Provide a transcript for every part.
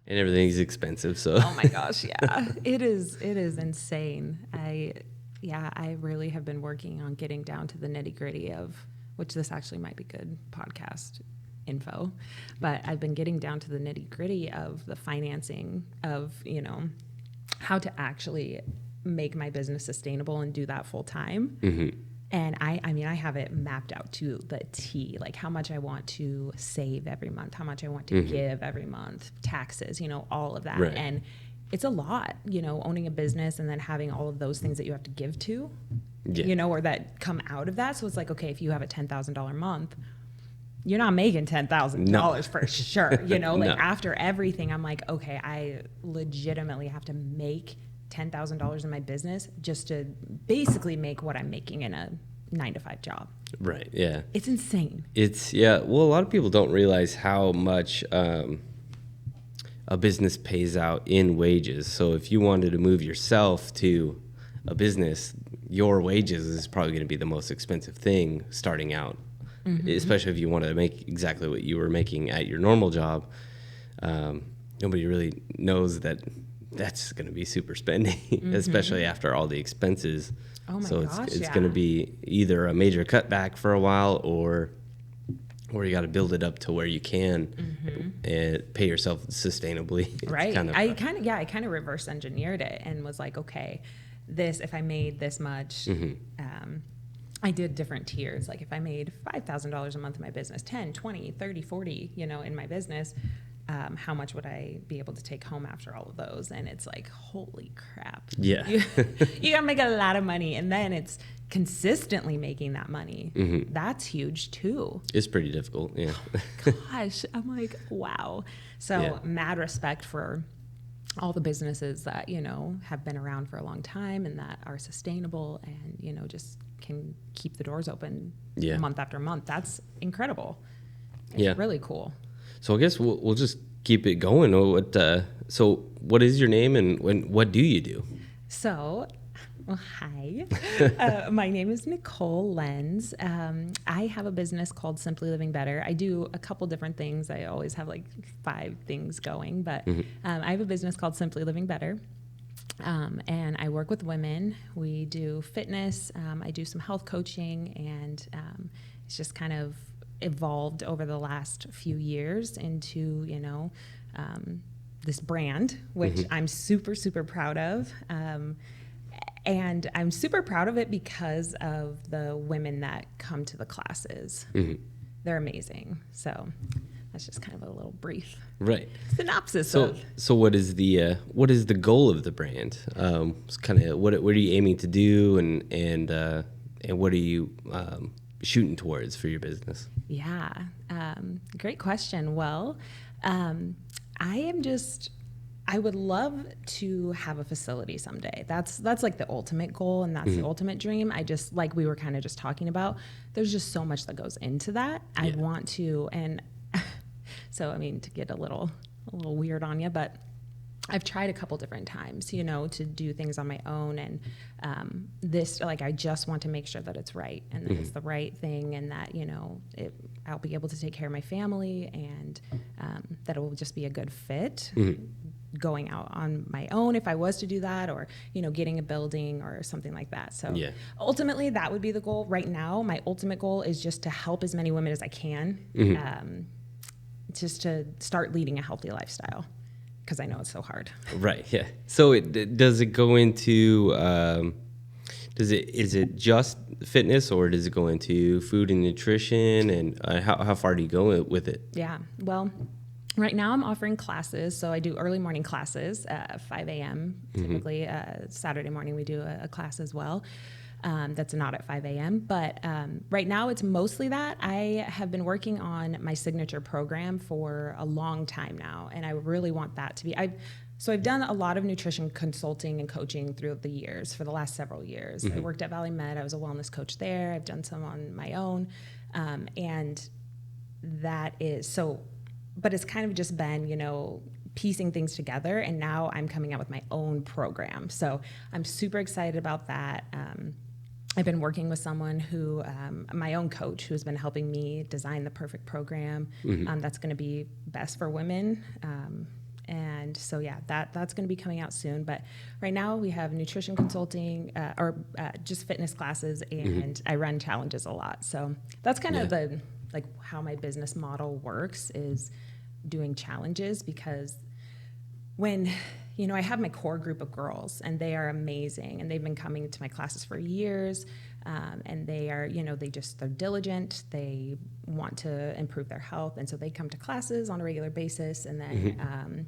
And everything's expensive, so. Oh my gosh, yeah. It is insane. I really have been working on getting down to the nitty-gritty of, which this actually might be good podcast info, but I've been getting down to the nitty-gritty of the financing of, how to actually make my business sustainable and do that full time. Mm-hmm. And I have it mapped out to the T, like how much I want to save every month, how much I want to give every month, taxes, all of that. Right. And it's a lot, owning a business and then having all of those things that you have to give to, or that come out of that. So it's like, okay, if you have a $10,000 month, you're not making $10,000 for sure. After everything, I'm like, okay, I legitimately have to make $10,000 in my business just to basically make what I'm making in a 9-to-5 job. Right. Yeah. It's insane. Well, a lot of people don't realize how much a business pays out in wages. So if you wanted to move yourself to a business, your wages is probably going to be the most expensive thing starting out, especially if you want to make exactly what you were making at your normal job. Nobody really knows that that's going to be super spending, especially after all the expenses. Oh my gosh, gosh, it's going to be either a major cutback for a while or you got to build it up to where you can and pay yourself sustainably. Right. I kind of reverse engineered it and was like, okay, if I made this much, I did different tiers. Like if I made $5,000 a month in my business, 10, 20, 30, 40, in my business, how much would I be able to take home after all of those? And it's like, holy crap. Yeah. You got to make a lot of money. And then it's consistently making that money. That's huge too. It's pretty difficult. Yeah. Gosh, I'm like, wow. So mad respect for all the businesses that, have been around for a long time and that are sustainable and, just can keep the doors open month after month. That's incredible. It's really cool. So I guess we'll just keep it going. So what is your name and what do you do? So, well, hi. My name is Nicole Lenz. I have a business called Simply.Living.Better. I do a couple different things. I always have like 5 things going, but I have a business called Simply.Living.Better. And I work with women. We do fitness. I do some health coaching, and it's just kind of evolved over the last few years into, this brand, which I'm super, super proud of. And I'm super proud of it because of the women that come to the classes. They're amazing. So that's just kind of a little brief synopsis. So what is the goal of the brand? It's kind of what are you aiming to do, and what are you shooting towards for your business? Yeah, great question. Well, I would love to have a facility someday. That's like the ultimate goal, and that's the ultimate dream. I just, like we were kind of just talking about, there's just so much that goes into that. I want to, and so, I mean, to get a little weird on you, but I've tried a couple different times, to do things on my own. And I just want to make sure that it's right and that it's the right thing, and that, I'll be able to take care of my family, and that it will just be a good fit going out on my own if I was to do that, or, getting a building or something like that. So ultimately that would be the goal. Right now, my ultimate goal is just to help as many women as I can, just to start leading a healthy lifestyle, because I know it's so hard. Right. Yeah. So does it go into, is it just fitness, or does it go into food and nutrition, and how far do you go with it? Yeah. Well, right now I'm offering classes. So I do early morning classes at 5 a.m. Typically, Saturday morning we do a class as well. That's not at 5 a.m. But right now it's mostly that. I have been working on my signature program for a long time now, and I really want that to be. I've done a lot of nutrition consulting and coaching throughout the years, for the last several years. I worked at Valley Med. I was a wellness coach there. I've done some on my own. And that is so, but it's kind of just been, piecing things together. And now I'm coming out with my own program. So I'm super excited about that. I've been working with someone who, my own coach, who's been helping me design the perfect program that's going to be best for women And so, yeah, that's going to be coming out soon. But right now we have nutrition consulting or just fitness classes, and I run challenges a lot. So that's kind of the like how my business model works, is doing challenges, because when, you know, I have my core group of girls and they are amazing and they've been coming to my classes for years, and they are, you know, they're diligent, they want to improve their health, and so they come to classes on a regular basis. And then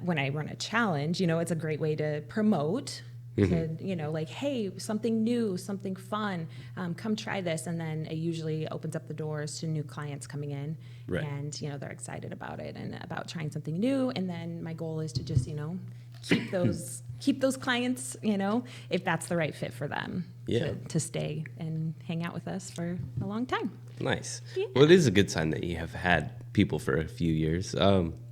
when I run a challenge, you know, it's a great way to promote, to, you know, like, hey, something new, something fun, come try this. And then it usually opens up the doors to new clients coming in, and, you know, they're excited about it and about trying something new. And then my goal is to just, you know, keep those clients, you know, if that's the right fit for them, to stay and hang out with us for a long time. Nice. Yeah. Well, it is a good sign that you have had people for a few years.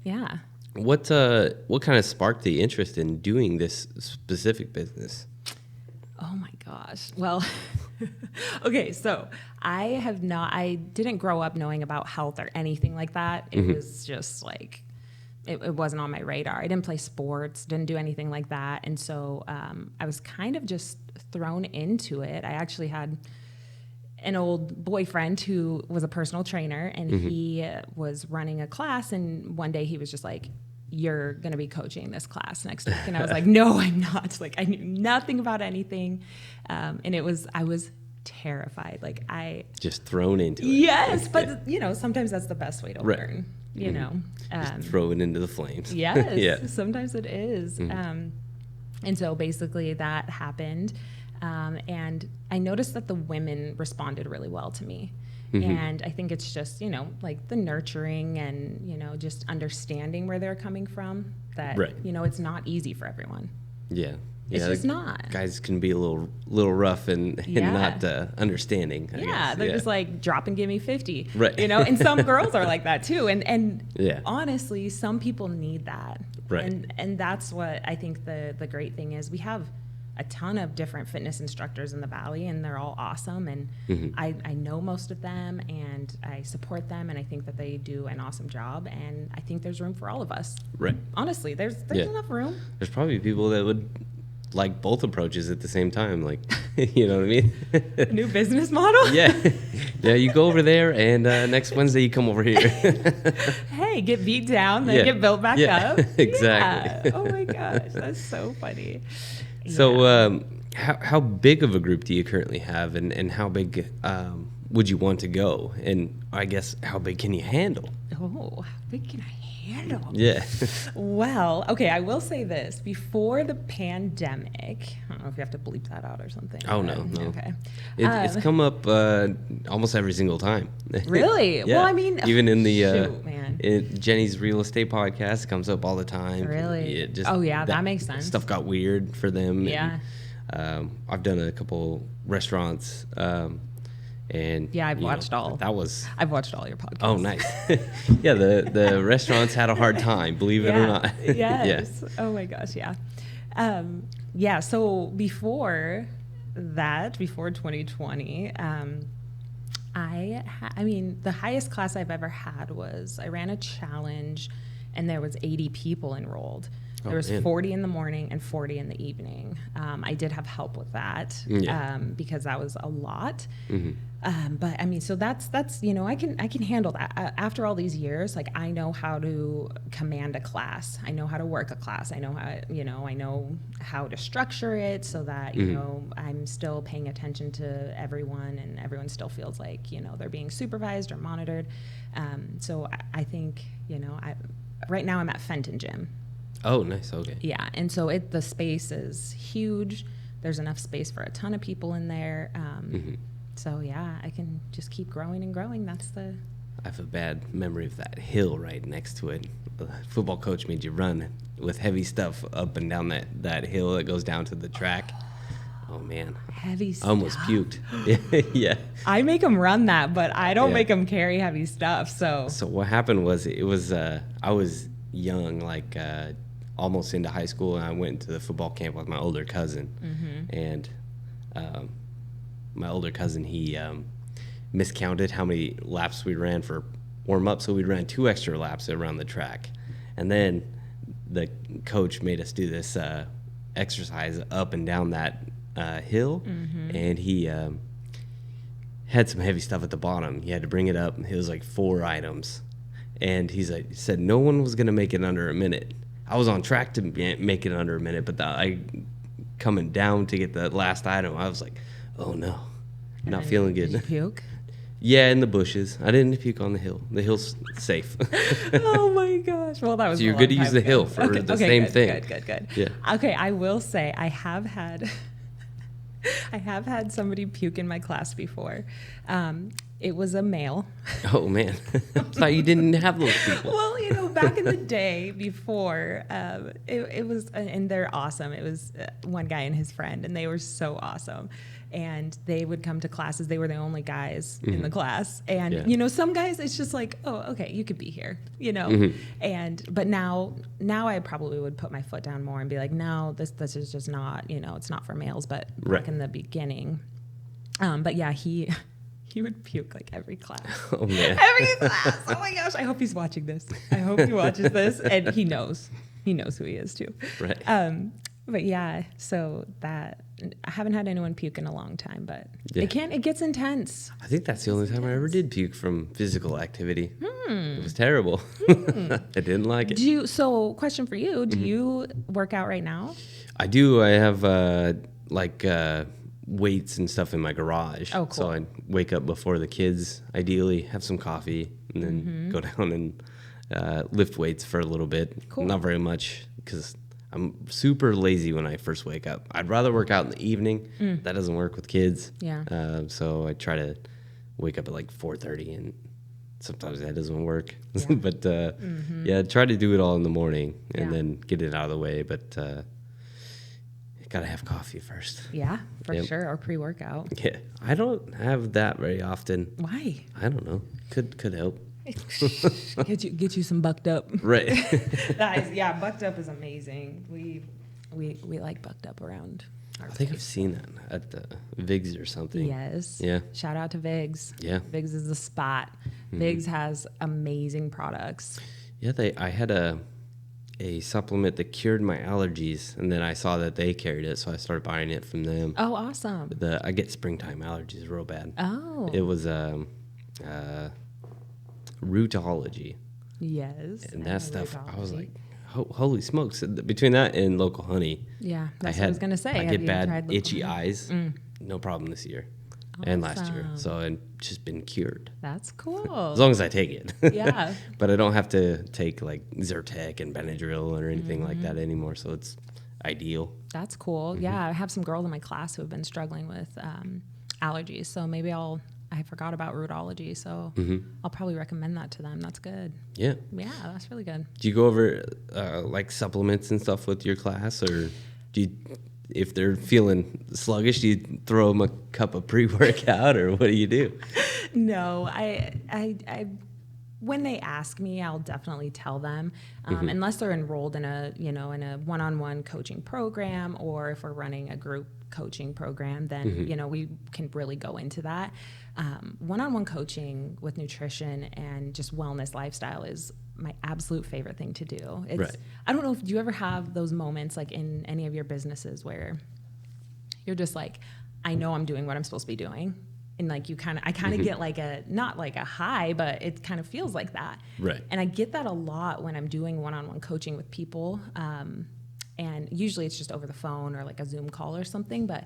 Yeah. What kind of sparked the interest in doing this specific business? Oh my gosh. Well, okay, so I didn't grow up knowing about health or anything like that. It was just like, it wasn't on my radar. I didn't play sports, didn't do anything like that. And so I was kind of just thrown into it. I actually had an old boyfriend who was a personal trainer, and he was running a class, and one day he was just like, you're going to be coaching this class next week. And I was like, no, I'm not. Like, I knew nothing about anything. And I was terrified. Like, just thrown into it. Yes. But you know, sometimes that's the best way to learn, you know, just throw it into the flames. Yes. Yeah. Sometimes it is. And so basically that happened. And I noticed that the women responded really well to me. And I think it's just, you know, like the nurturing and, you know, just understanding where they're coming from, that, you know, it's not easy for everyone. Yeah. It's just not. Guys can be a little rough and not understanding. I guess. They're just like, drop and give me 50. Right. You know, and some girls are like that too. And honestly, some people need that. Right. And that's what I think the great thing is. We have a ton of different fitness instructors in the Valley, and they're all awesome. And I know most of them, and I support them, and I think that they do an awesome job. And I think there's room for all of us. Right. Honestly, there's enough room. There's probably people that would like both approaches at the same time. Like, you know what I mean? New business model? Yeah. You go over there, and next Wednesday you come over here. Hey, get beat down, then get built back up. Exactly. Yeah. Oh my gosh, that's so funny. So how big of a group do you currently have, and how big would you want to go? And I guess, how big can you handle? Oh, how big can I handle? Yeah. Well, okay, I will say this. Before the pandemic, I don't know if you have to bleep that out or something. Oh, no. Okay. It's come up almost every single time. Really? Yeah. Well, I mean, even in the shoot, man. Jenny's real estate podcast, it comes up all the time. Really? That makes sense. Stuff got weird for them. Yeah. And, I've done a couple restaurants. And I've watched all. I've watched all your podcasts. Oh, nice. Yeah, the restaurants had a hard time, believe it or not. Yes. Oh my gosh, yeah. So before 2020, I mean, the highest class I've ever had was, I ran a challenge, and there was 80 people enrolled. There was 40 in the morning and 40 in the evening. I did have help with that because that was a lot. But I mean, so that's you know, I can handle that. After all these years, like, I know how to command a class. I know how to work a class. I know how to structure it so that, you know, I'm still paying attention to everyone, and everyone still feels like, you know, they're being supervised or monitored. So I think, you know, right now I'm at Fenton Gym. Oh, nice. Okay. Yeah, and so the space is huge. There's enough space for a ton of people in there. So yeah, I can just keep growing and growing. I have a bad memory of that hill right next to it. The football coach made you run with heavy stuff up and down that hill that goes down to the track. Oh man, heavy stuff. I almost puked. Yeah. I make them run that, but I don't make them carry heavy stuff. So what happened was, I was young, like almost into high school, and I went to the football camp with my older cousin, and my older cousin, he miscounted how many laps we ran for warm up, so we ran 2 extra laps around the track, And then the coach made us do this exercise up and down that hill, and he had some heavy stuff at the bottom. He had to bring it up. It was like 4 items, and he said no one was gonna make it under a minute. I was on track to make it under a minute, but I coming down to get the last item, I was like, oh no, not feeling good. Did you puke? Yeah, in the bushes. I didn't puke on the hill. The hill's safe. Oh my gosh. Well, that was So you're good to use the hill for the same thing. Good. Yeah. Okay, I will say I have had somebody puke in my class before. It was a male. Oh man, I thought you didn't have those people. Well, back in the day before, it was, and they're awesome. It was one guy and his friend, and they were so awesome. And they would come to classes. They were the only guys in the class. And, some guys, it's just like, oh, okay, you could be here, but now I probably would put my foot down more and be like, no, this is just not, it's not for males. But back in the beginning, but yeah, he would puke like every class. Oh man. Every class. Oh my gosh. I hope he's watching this. I hope he watches this, and he knows who he is too. Right. But yeah, so that I haven't had anyone puke in a long time, but it gets intense. I think that's the only time I ever did puke from physical activity. It was terrible. I didn't like it. So question for you, do you work out right now? I do. I have weights and stuff in my garage. Oh, cool. So I wake up before the kids, ideally, have some coffee, and then go down and lift weights for a little bit. Cool. Not very much, because I'm super lazy when I first wake up. I'd rather work out in the evening. That doesn't work with kids. Yeah. So I try to wake up at like 4:30, and sometimes that doesn't work. Yeah. But try to do it all in the morning and then get it out of the way. But gotta have coffee first. Yeah, for sure. Or pre-workout. Yeah, I don't have that very often. Why? I don't know. Could help. Get you some bucked up. Right. Bucked up is amazing. We like bucked up around our I think place. I've seen that at the Vigs or something. Yes. Yeah. Shout out to Vigs. Yeah. Vigs is the spot. Vigs has amazing products. Yeah, I had a supplement that cured my allergies, and then I saw that they carried it, so I started buying it from them. Oh, awesome. I get springtime allergies real bad. Oh. It was rootology. Yes. And that stuff, I was like, holy smokes. Between that and local honey. Yeah, that's what I was going to say. I get bad itchy honey? eyes. No problem this year. And last year. So I've just been cured. That's cool. As long as I take it. Yeah. But I don't have to take like Zyrtec and Benadryl or anything like that anymore. So it's ideal. That's cool. Yeah, I have some girls in my class who have been struggling with allergies. So maybe I forgot about rootology. So I'll probably recommend that to them. That's good. Yeah. Yeah, that's really good. Do you go over like supplements and stuff with your class, or do you, if they're feeling sluggish, do you throw them a cup of pre-workout, or what do you do? No, I when they ask me, I'll definitely tell them, unless they're enrolled in a one-on-one coaching program, or if we're running a group coaching program, then we can really go into that. One-on-one coaching with nutrition and just wellness lifestyle is my absolute favorite thing to do. Right. I don't know if do you ever have those moments like in any of your businesses where you're just like, I know I'm doing what I'm supposed to be doing. And like I kind of get like not like a high, but it kind of feels like that. Right. And I get that a lot when I'm doing one-on-one coaching with people. And usually it's just over the phone or like a Zoom call or something. But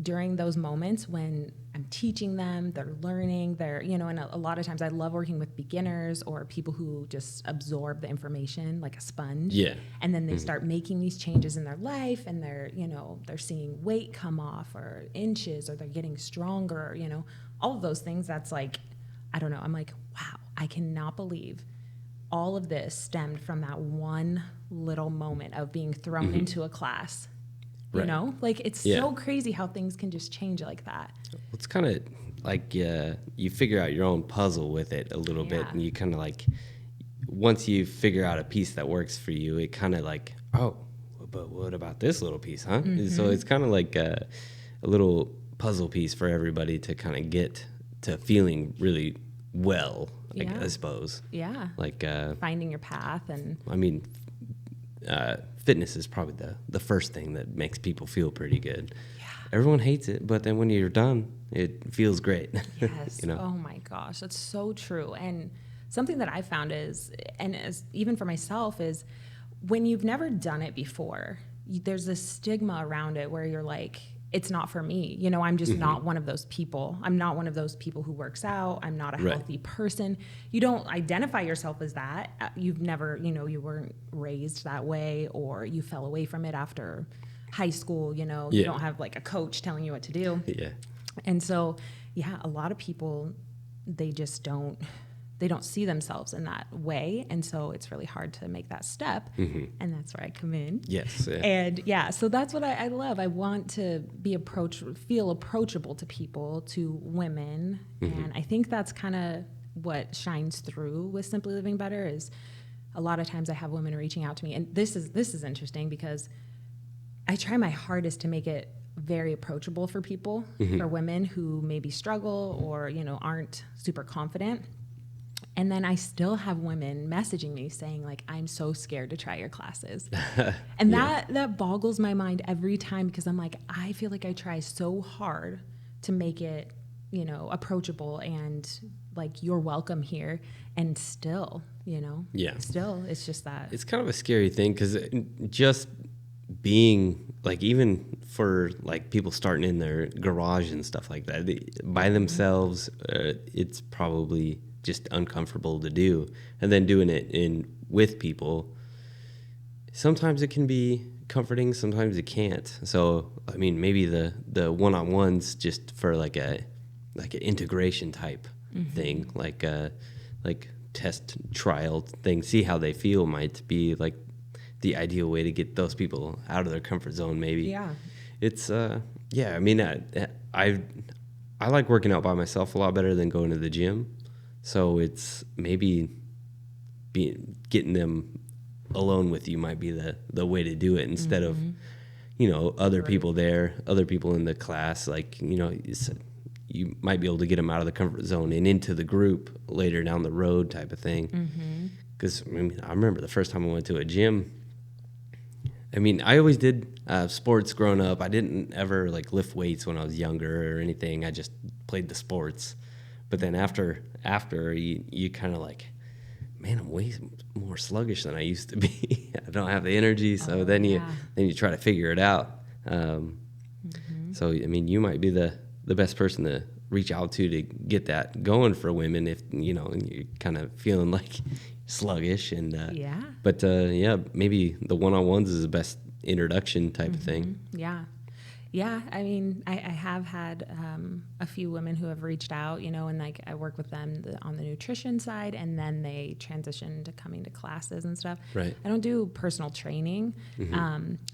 during those moments when I'm teaching them, they're learning, and a lot of times I love working with beginners or people who just absorb the information like a sponge. Yeah. And then they start making these changes in their life, and they're seeing weight come off or inches, or they're getting stronger, all of those things. That's like, I don't know. I'm like, wow, I cannot believe all of this stemmed from that one little moment of being thrown into a class. Right. Like it's so crazy how things can just change like that. It's kind of like you figure out your own puzzle with it a little bit, and you kind of like, once you figure out a piece that works for you, it kind of like, oh, but what about this little piece, huh? So it's kind of like a little puzzle piece for everybody to kind of get to feeling really well, Yeah. I suppose. Yeah. Like, Finding your path. And I mean, fitness is probably the first thing that makes people feel pretty good. yeah. Everyone hates it, but then when you're done, it feels great. Yes. You know? Oh my gosh, that's so true. And something that I found is, and as even for myself, is when you've never done it before, there's this stigma around it where you're like, it's not for me. You know, I'm just not one of those people. I'm not one of those people who works out. I'm not a Right. healthy person. You don't identify yourself as that. You've never, you know, you weren't raised that way, or you fell away from it after high school. You know, you Yeah. don't have like a coach telling you what to do. Yeah. And so, yeah, a lot of people, they don't see themselves in that way. And so it's really hard to make that step. And that's where I come in. Yes. Yeah. And yeah, so that's what I love. I want to feel approachable to people, to women. And I think that's kind of what shines through with Simply Living Better is a lot of times I have women reaching out to me. And this is interesting because I try my hardest to make it very approachable for people, for women who maybe struggle or, you know, aren't super confident. And then I still have women messaging me saying like, I'm so scared to try your classes. And that boggles my mind every time because I'm like, I feel like I try so hard to make it, you know, approachable and like you're welcome here. And still, you know, still it's just that. It's kind of a scary thing because just being like, even for like people starting in their garage and stuff like that by themselves, it's probably just uncomfortable to do. And then doing it with people, sometimes it can be comforting, sometimes it can't. So I mean, maybe the one-on-ones just for like an integration type thing, like test trial thing, see how they feel, might be like the ideal way to get those people out of their comfort zone. Maybe it's I mean, I like working out by myself a lot better than going to the gym. So it's maybe getting them alone with you might be the way to do it instead of, you know, other people there, other people in the class. Like, you know, you might be able to get them out of the comfort zone and into the group later down the road type of thing. Because I mean, I remember the first time I went to a gym. I mean, I always did sports growing up. I didn't ever like lift weights when I was younger or anything. I just played the sports. But then after you kind of like, man, I'm way more sluggish than I used to be. I don't have the energy. So then you try to figure it out. So, I mean, you might be the best person to reach out to get that going for women if, you know, and you're kind of feeling like sluggish. And but maybe the one-on-ones is the best introduction type of thing. Yeah, I mean, I have had a few women who have reached out, you know, and like I work with them on the nutrition side, and then they transition to coming to classes and stuff. Right. I don't do personal training.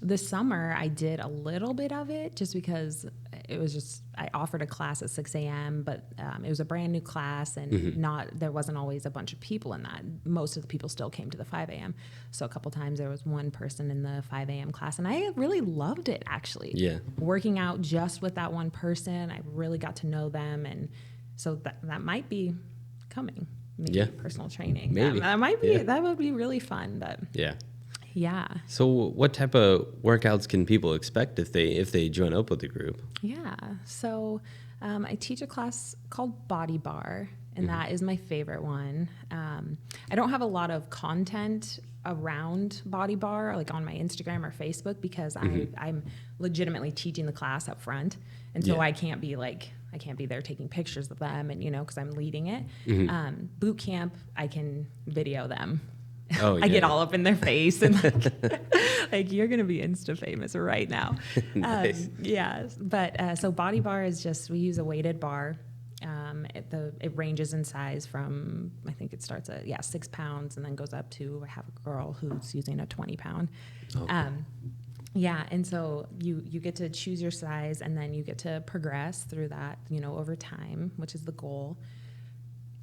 This summer I did a little bit of it just because it was just, I offered a class at 6 a.m., but it was a brand new class and there wasn't always a bunch of people in that. Most of the people still came to the 5 a.m. So a couple times there was one person in the 5 a.m. class, and I really loved it actually. Yeah. Working out just with that one person, I really got to know them, and so that might be coming. Maybe personal training. Maybe that might be. That would be really fun. But yeah. So what type of workouts can people expect if they join up with the group? Yeah. So I teach a class called Body Bar, and that is my favorite one. I don't have a lot of content around Body Bar, like on my Instagram or Facebook, because I'm legitimately teaching the class up front, and so I can't be there taking pictures of them, and you know, because I'm leading it. Boot camp, I can video them. I get all up in their face and like you're gonna be Insta famous right now. Nice. But so Body Bar is just, we use a weighted bar. It ranges in size from, I think it starts at 6 pounds and then goes up to, I have a girl who's using a 20 pound. Okay. And so you get to choose your size, and then you get to progress through that, you know, over time, which is the goal.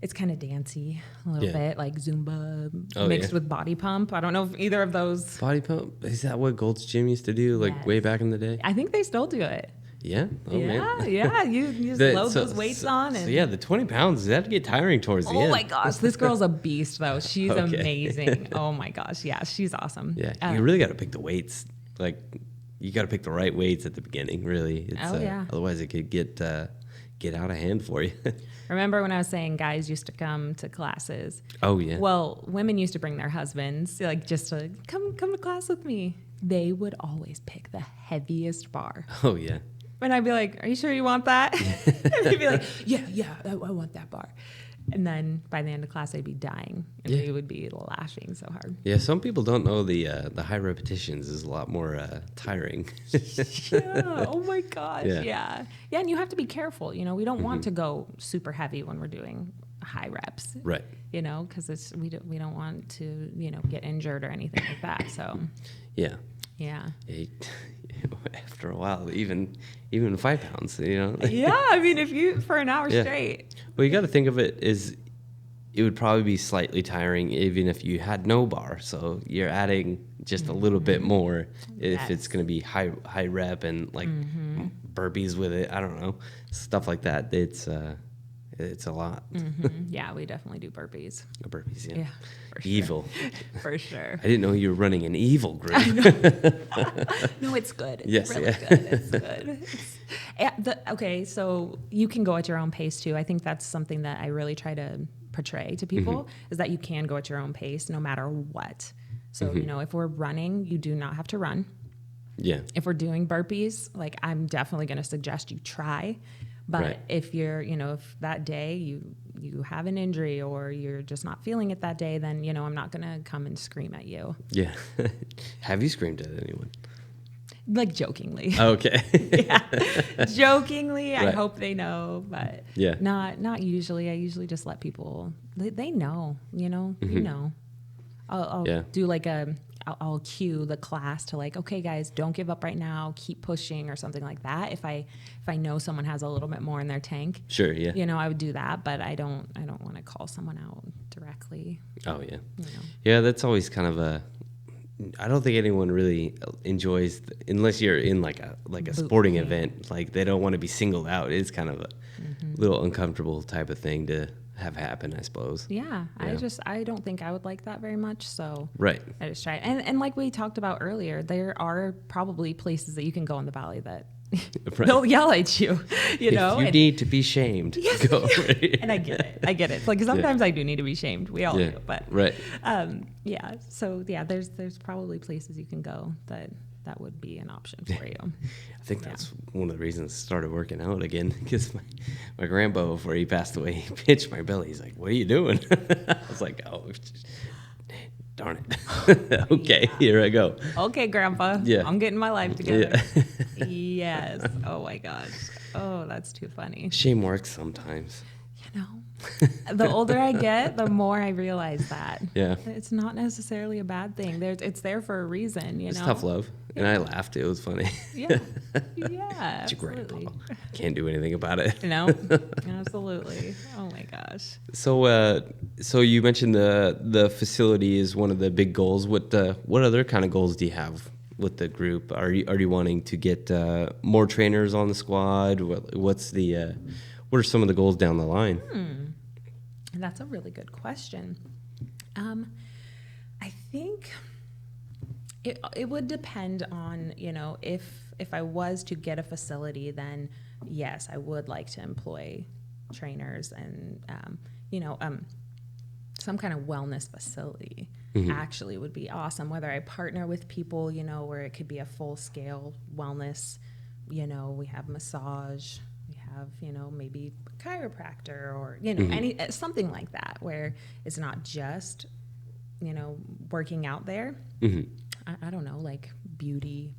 It's kind of dancey a little bit, like Zumba mixed with body pump. I don't know if either of those. Body pump? Is that what Gold's Gym used to do, like way back in the day? I think they still do it. Yeah. Oh, man. Yeah. You just load those weights on. And so yeah, the 20 pounds, that'd get tiring towards the end. Oh my gosh, this girl's a beast though. She's amazing. Oh my gosh. Yeah, she's awesome. Yeah. You really got to pick the weights. Like, you got to pick the right weights at the beginning, really. It's, otherwise it could get out of hand for you. Remember when I was saying guys used to come to classes? Oh, yeah. Well, women used to bring their husbands, like, just to come to class with me. They would always pick the heaviest bar. Oh, yeah. And I'd be like, are you sure you want that? And they'd be like, yeah, I want that bar. And then by the end of class, I'd be dying. And they would be laughing so hard. Yeah, some people don't know the high repetitions is a lot more tiring. Yeah. Oh, my gosh. Yeah. Yeah, and you have to be careful. You know, we don't want to go super heavy when we're doing high reps. Right. You know, because we don't want to, you know, get injured or anything like that. So. Yeah. Yeah. After a while, even 5 pounds, you know. Yeah, I mean, if you for an hour straight. Well, you got to think of it as it would probably be slightly tiring even if you had no bar. So you're adding just a little bit more if it's going to be high rep and like burpees with it. I don't know, stuff like that. It's a lot. Yeah, we definitely do burpees. Burpees, yeah. Yeah, for evil. Sure. For sure. I didn't know you were running an evil group. No, it's good. It's yes, really good. It's good. Okay, so you can go at your own pace too. I think that's something that I really try to portray to people is that you can go at your own pace no matter what. So, you know, if we're running, you do not have to run. Yeah. If we're doing burpees, like I'm definitely going to suggest you try. But if you're, you know, if that day you have an injury or you're just not feeling it that day, then, you know, I'm not going to come and scream at you. Yeah. Have you screamed at anyone? Like jokingly. Okay. Yeah. Jokingly. I hope they know, but not usually. I usually just let people, they know, you know, you know. I'll do like I'll cue the class to like, okay, guys, don't give up right now. Keep pushing or something like that. If I know someone has a little bit more in their tank, sure, yeah, you know, I would do that. But I don't want to call someone out directly. Oh yeah, you know. Yeah. That's always kind of I don't think anyone really enjoys unless you're in like a sporting event. Like they don't want to be singled out. It's kind of a little uncomfortable type of thing to have happen, I suppose. Yeah. I don't think I would like that very much. So I just try it. And like we talked about earlier, there are probably places that you can go in the valley that they'll yell at you, you know. If you need to be shamed, go. And I get it. Like sometimes I do need to be shamed. We all do, but yeah. So yeah, there's probably places you can go that would be an option for you. I think that's one of the reasons I started working out again, because my grandpa, before he passed away, he pinched my belly. He's like, "What are you doing?" I was like, "Oh, darn it." Okay, here I go. Okay, Grandpa. Yeah. I'm getting my life together. Yeah. Yes. Oh my gosh. Oh, that's too funny. Shame works sometimes. You know, the older I get, the more I realize that. Yeah. It's not necessarily a bad thing. It's there for a reason, you know. It's tough love. And I laughed. It was funny. Yeah. Yeah. It's your grandpa. Can't do anything about it. No. Absolutely. Oh my gosh. So you mentioned the facility is one of the big goals. What other kind of goals do you have with the group? Are you wanting to get more trainers on the squad? What are some of the goals down the line? That's a really good question. I think it would depend on, you know, if I was to get a facility, then yes, I would like to employ trainers and, you know, some kind of wellness facility actually would be awesome. Whether I partner with people, you know, where it could be a full scale wellness, you know, we have massage, we have, you know, maybe a chiropractor or, you know, something like that, where it's not just, you know, working out there. I don't know, like beauty,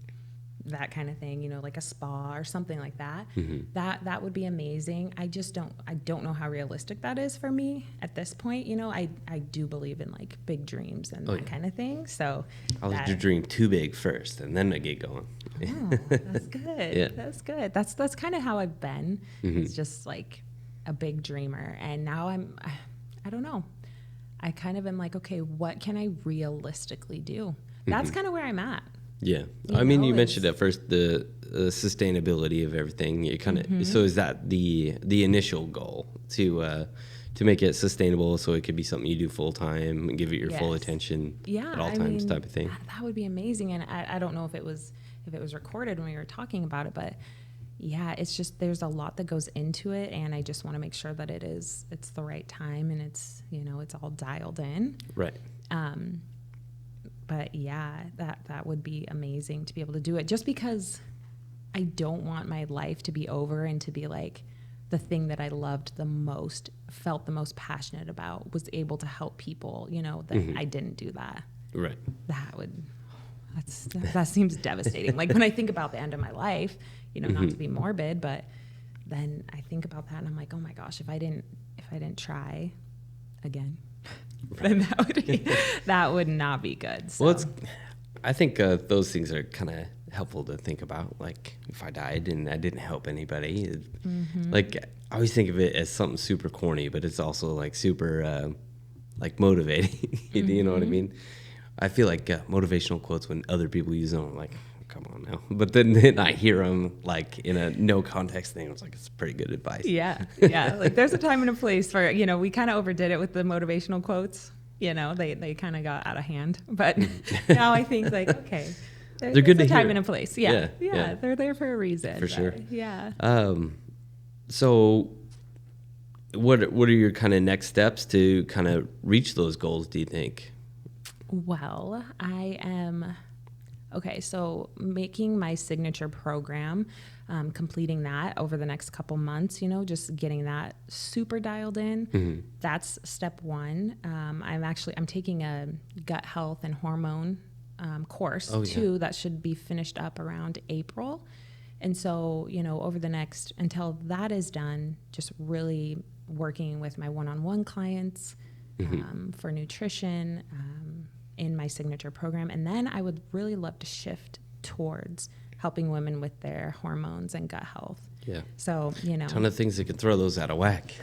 that kind of thing, you know, like a spa or something like that. That would be amazing. I don't know how realistic that is for me at this point. You know, I do believe in like big dreams and that kind of thing. So I'll let you dream too big first and then I get going. Oh, that's good. Yeah. That's good. That's kind of how I've been. It's just like a big dreamer. And now I don't know. I kind of am like, okay, what can I realistically do? That's kind of where I'm at. Yeah. You I mean, know, you mentioned at first the sustainability of everything. You kind of, so is that the initial goal to make it sustainable so it could be something you do full time and give it your full Yes. attention Yeah, at all I times mean, type of thing? that would be amazing. And I don't know if it was recorded when we were talking about it, but yeah, it's just there's a lot that goes into it, and I just want to make sure that it's the right time and it's it's all dialed in. Right. But yeah, that would be amazing to be able to do it, just because I don't want my life to be over and to be like the thing that I loved the most, felt the most passionate about, was able to help people, that I didn't do that. Right. That seems devastating. Like when I think about the end of my life, not to be morbid, but then I think about that and I'm like, oh my gosh, if I didn't try again, then that would not be good. So. Well, I think those things are kind of helpful to think about. Like if I died and I didn't help anybody, like I always think of it as something super corny, but it's also like super like motivating. You know what I mean? I feel like motivational quotes, when other people use them, I'm like, come on now. But then I hear them like in a no context thing. I was like, it's pretty good advice. Yeah. Like there's a time and a place for, we kind of overdid it with the motivational quotes. They kind of got out of hand. But now I think like, okay, they're good to hear. Time and a place. Yeah. They're there for a reason. For sure. Yeah. So what are your kind of next steps to kind of reach those goals, do you think? Well, I am, so making my signature program, completing that over the next couple months, just getting that super dialed in. That's step one. I'm taking a gut health and hormone course too, that should be finished up around April. And so, over the next, until that is done, just really working with my one-on-one clients for nutrition, in my signature program. And then I would really love to shift towards helping women with their hormones and gut health. Yeah. So, ton of things that can throw those out of whack.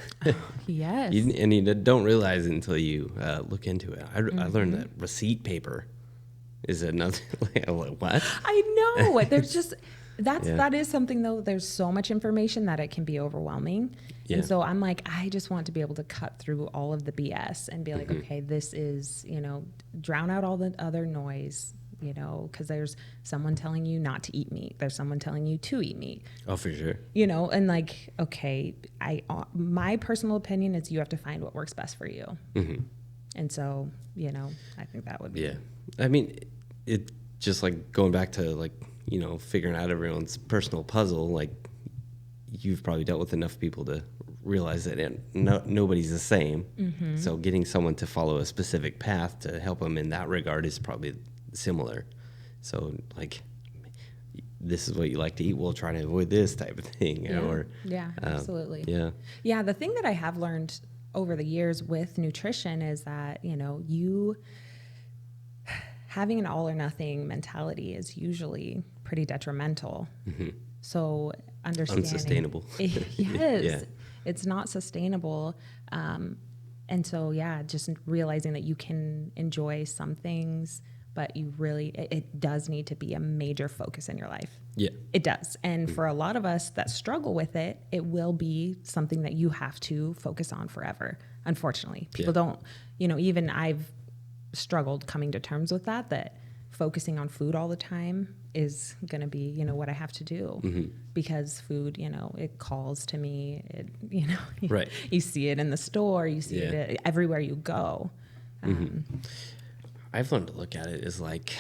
Yes. And you don't realize it until you look into it. I learned that receipt paper is another, like, what? I know. There's just, that is something though. There's so much information that it can be overwhelming. Yeah. And so I'm like, I just want to be able to cut through all of the BS and be like, okay, this is, drown out all the other noise, because there's someone telling you not to eat meat. There's someone telling you to eat meat. Oh, for sure. And like, okay, my personal opinion is you have to find what works best for you. And so, I think that would be. Yeah. I mean, it just like going back to like, figuring out everyone's personal puzzle, like you've probably dealt with enough people to realize that nobody's the same. So getting someone to follow a specific path to help them in that regard is probably similar. So like, this is what you like to eat, we'll try to avoid this type of thing. Absolutely. Yeah. The thing that I have learned over the years with nutrition is that, you having an all or nothing mentality is usually pretty detrimental. So understanding. Unsustainable. Yes. It's not sustainable. And so, just realizing that you can enjoy some things, but you really, it does need to be a major focus in your life. Yeah. It does. And for a lot of us that struggle with it, it will be something that you have to focus on forever. Unfortunately, people don't, even I've struggled coming to terms with that focusing on food all the time is going to be, what I have to do because food, it calls to me, right. You see it in the store, you see it everywhere you go. I've learned to look at it as like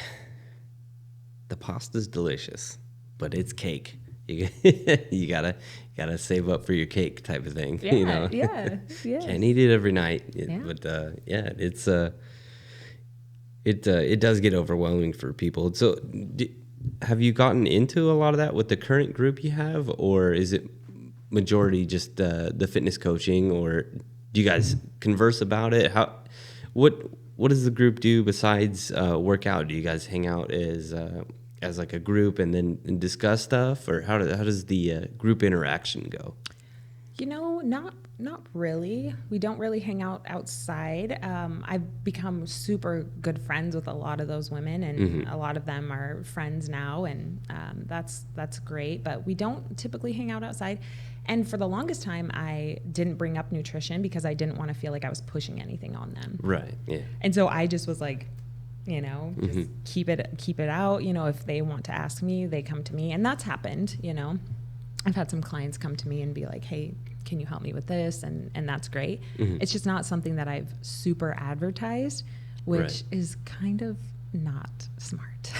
the pasta's delicious, but it's cake. You gotta save up for your cake type of thing. Yeah. Can't eat it every night, but it's it does get overwhelming for people. So have you gotten into a lot of that with the current group you have, or is it majority just the fitness coaching, or do you guys converse about it? What does the group do besides work out? Do you guys hang out as like a group and then discuss stuff, or how does the group interaction go? Not really. We don't really hang out outside. I've become super good friends with a lot of those women, and a lot of them are friends now, and that's great. But we don't typically hang out outside. And for the longest time, I didn't bring up nutrition because I didn't want to feel like I was pushing anything on them. Right. Yeah. And so I just was like, just keep it out. If they want to ask me, they come to me, and that's happened. I've had some clients come to me and be like, hey, can you help me with this? And that's great. It's just not something that I've super advertised, which is kind of not smart.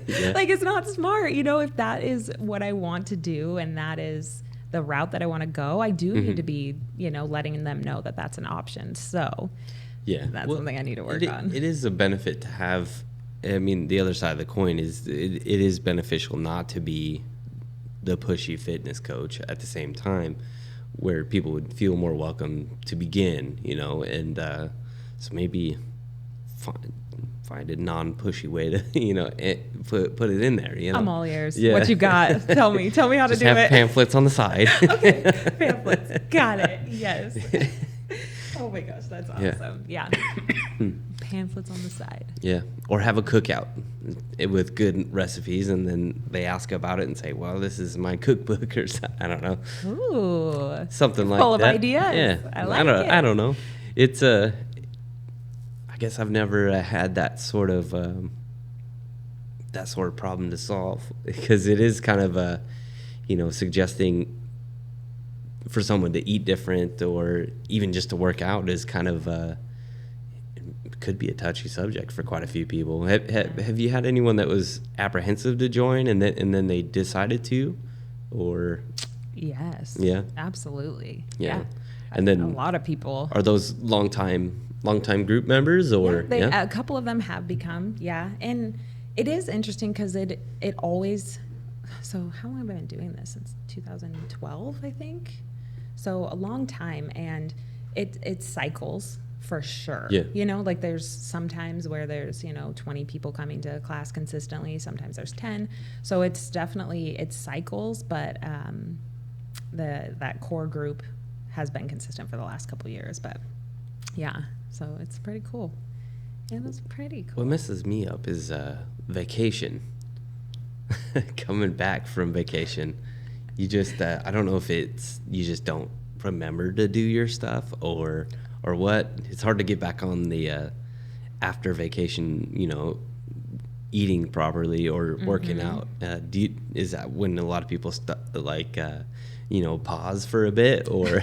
Yeah. Like, it's not smart. If that is what I want to do and that is the route that I want to go, I do need to be, letting them know that that's an option. So that's something I need to work on. It is a benefit to have. I mean, the other side of the coin is it is beneficial not to be the pushy fitness coach at the same time, where people would feel more welcome to begin, and so maybe find a non-pushy way to, put it in there. I'm all ears. Yeah. What you got? Tell me how to Just do have it. pamphlets on the side. Okay, pamphlets. Got it. Yes. Oh my gosh, that's awesome. Yeah. Pamphlets on the side. Yeah, or have a cookout with good recipes, and then they ask about it and say, well, this is my cookbook, or something. I don't know. Ooh. Something like that. Full of ideas. Yeah. I like it. I don't know. It's I guess I've never had that sort of problem to solve, because it is kind of suggesting for someone to eat different or even just to work out is kind of could be a touchy subject for quite a few people. Have you had anyone that was apprehensive to join and then they decided to, or? Yes. Yeah. Absolutely. Yeah. And then a lot of people. Are those longtime group members, or? A couple of them have become. Yeah. And it is interesting because it always. So how long have I been doing this? Since 2012, I think. So a long time, and it cycles. For sure. Yeah. Like there's sometimes where there's, 20 people coming to class consistently. Sometimes there's 10. So it cycles, but that core group has been consistent for the last couple of years. But yeah, so it's pretty cool. It was pretty cool. What messes me up is vacation. Coming back from vacation, you just I don't know if it's you just don't remember to do your stuff or what. It's hard to get back on the after vacation, eating properly or working out. Is that when a lot of people pause for a bit, or?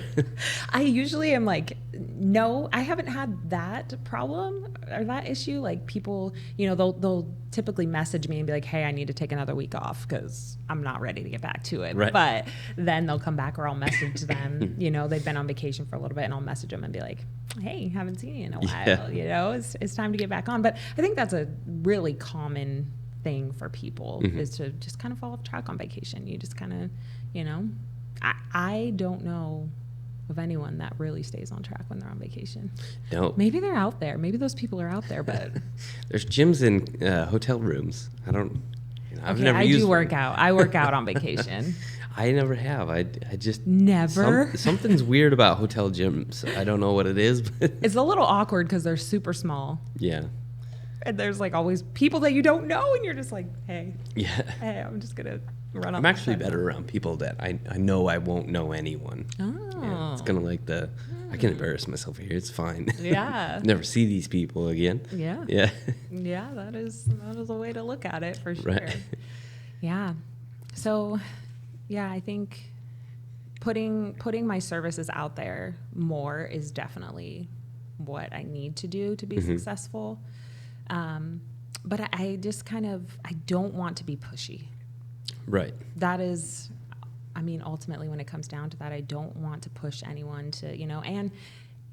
I usually am like, no, I haven't had that problem or that issue. Like people, they'll typically message me and be like, hey, I need to take another week off because I'm not ready to get back to it. Right. But then they'll come back, or I'll message them, they've been on vacation for a little bit, and I'll message them and be like, hey, haven't seen you in a while. Yeah. It's time to get back on. But I think that's a really common thing for people is to just kind of fall off track on vacation. You just kind of, I don't know of anyone that really stays on track when they're on vacation. No. Maybe they're out there. Maybe those people are out there, but there's gyms in hotel rooms. I don't. I've never used. I do work out. I work out on vacation. I never have. I just never. Something's weird about hotel gyms. I don't know what it is, but it's a little awkward because they're super small. Yeah. And there's like always people that you don't know, and you're just like, hey, I'm just gonna run. I'm actually better around people that I know I won't know anyone. Oh. Yeah, it's kind of like I can embarrass myself here. It's fine. Yeah. Never see these people again. Yeah. Yeah. Yeah, that is a way to look at it for sure. Right. Yeah. So, yeah, I think putting my services out there more is definitely what I need to do to be successful. But I just I don't want to be pushy. Right. That is, ultimately when it comes down to that, I don't want to push anyone to,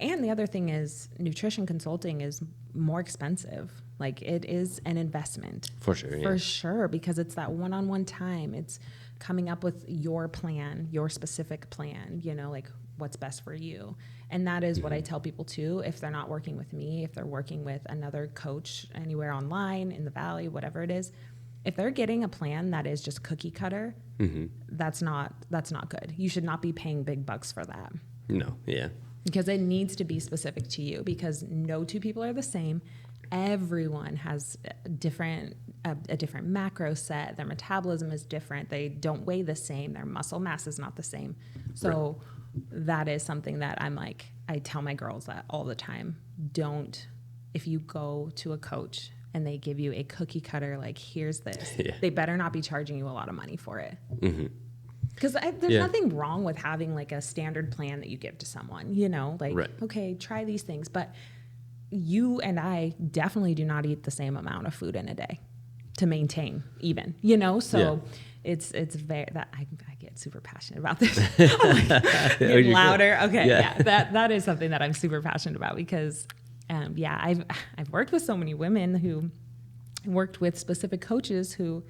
and the other thing is nutrition consulting is more expensive. Like it is an investment. For sure. Yeah. For sure. Because it's that one-on-one time. It's coming up with your plan, your specific plan, like what's best for you. And that is what I tell people too. If they're not working with me, if they're working with another coach anywhere online, in the Valley, whatever it is, if they're getting a plan that is just cookie cutter, that's not good. You should not be paying big bucks for that. No, yeah. Because it needs to be specific to you, because no two people are the same. Everyone has a different macro set. Their metabolism is different. They don't weigh the same. Their muscle mass is not the same. So that is something that I'm like, I tell my girls that all the time. If you go to a coach and they give you a cookie cutter, like, here's this, they better not be charging you a lot of money for it. Because there's nothing wrong with having like a standard plan that you give to someone, like, okay, try these things. But you and I definitely do not eat the same amount of food in a day to maintain even, so it's very, that I get super passionate about this. Get louder. Okay. That is something that I'm super passionate about, because I've worked with so many women who worked with specific coaches who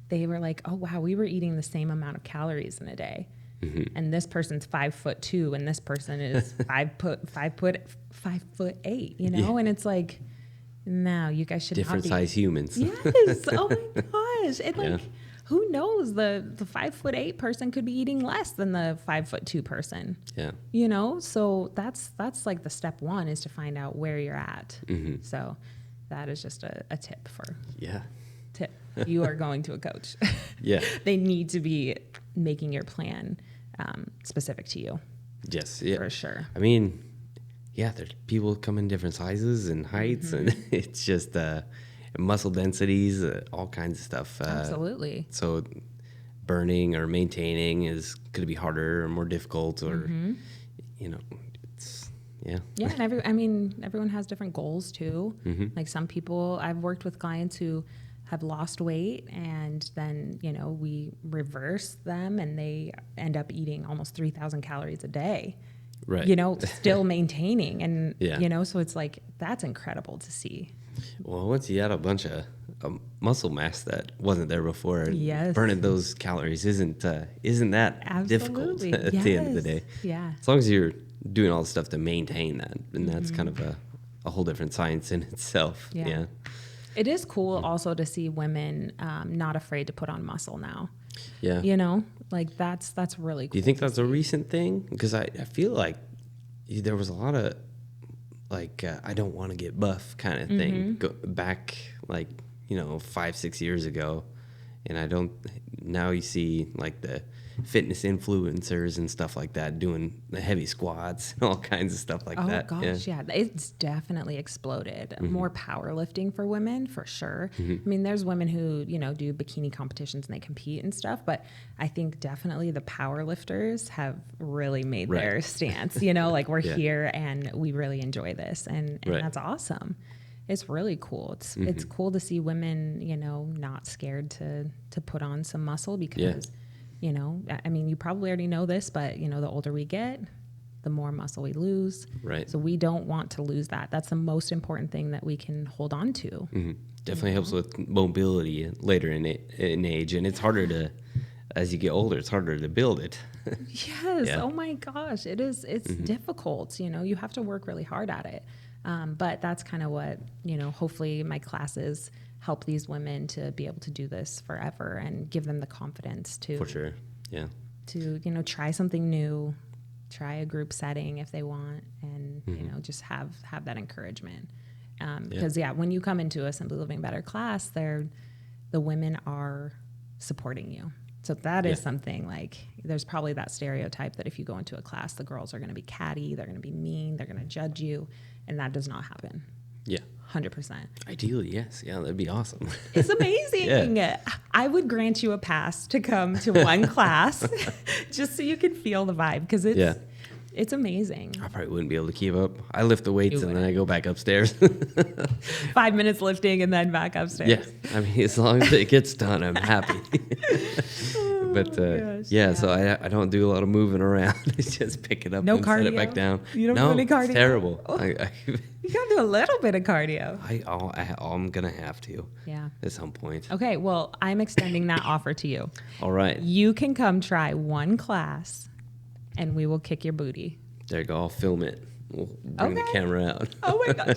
they were like, oh wow, we were eating the same amount of calories in a day. And this person's 5'2" and this person is 5'8", and it's like, no, you guys should different not be size humans. Yes. Oh my gosh. And like, who knows, the 5'8" person could be eating less than the 5'2" person. Yeah. So that's like the step one, is to find out where you're at. So that is just a tip for tip. You are going to a coach. They need to be making your plan specific to you. Yes. Yeah. For sure. I mean, there's people come in different sizes and heights, and it's just muscle densities, all kinds of stuff. Absolutely. So burning or maintaining is going to be harder or more difficult, or, it's, Yeah, and everyone has different goals too. Like some people, I've worked with clients who have lost weight, and then, we reverse them and they end up eating almost 3,000 calories a day. Right. Still maintaining. And, so it's like, that's incredible to see. Well, once you add a bunch of muscle mass that wasn't there before, burning those calories isn't that difficult at the end of the day. Yeah. As long as you're doing all the stuff to maintain that, and that's kind of a whole different science in itself. Yeah. It is cool also to see women not afraid to put on muscle now. Yeah. Like that's really cool. Do you think that's a recent thing? Because I feel like there was a lot of like I don't want to get buff kind of thing back 5-6 years ago, and now you see like the fitness influencers and stuff like that doing the heavy squats and all kinds of stuff like that. Oh gosh, yeah. It's definitely exploded. More powerlifting for women, for sure. I mean, there's women who, do bikini competitions and they compete and stuff, but I think definitely the powerlifters have really made their stance, like we're here and we really enjoy this, and that's awesome. It's really cool. It's cool to see women, not scared to put on some muscle, because you probably already know this, but the older we get, the more muscle we lose. Right. So we don't want to lose that. That's the most important thing that we can hold on to. Definitely helps with mobility later in age, and it's harder to, as you get older, it's harder to build it. Yes. Yeah. Oh my gosh. It is. It's difficult. You have to work really hard at it. But that's kind of what, hopefully my classes help these women to be able to do this forever and give them the confidence to, for sure. Yeah. To, try something new, try a group setting if they want, and, just have that encouragement. Because when you come into a Simply Living Better class, the women are supporting you. So that is something, like, there's probably that stereotype that if you go into a class, the girls are going to be catty, they're going to be mean, they're going to judge you. And that does not happen. Yeah. 100%. Ideally, yes. Yeah, that'd be awesome. It's amazing. Yeah. I would grant you a pass to come to one class just so you can feel the vibe, because it's amazing. I probably wouldn't be able to keep up. I lift the weights and then I go back upstairs. 5 minutes lifting and then back upstairs. Yeah. As long as it gets done, I'm happy. But so I don't do a lot of moving around. It's just pick it up and cardio? Set it back down. You don't do any cardio? It's terrible. Oh. You gotta do a little bit of cardio. I'm gonna have to. Yeah. At some point. Okay. Well, I'm extending that offer to you. All right. You can come try one class, and we will kick your booty. There you go. I'll film it. We'll bring the camera out. Oh my gosh.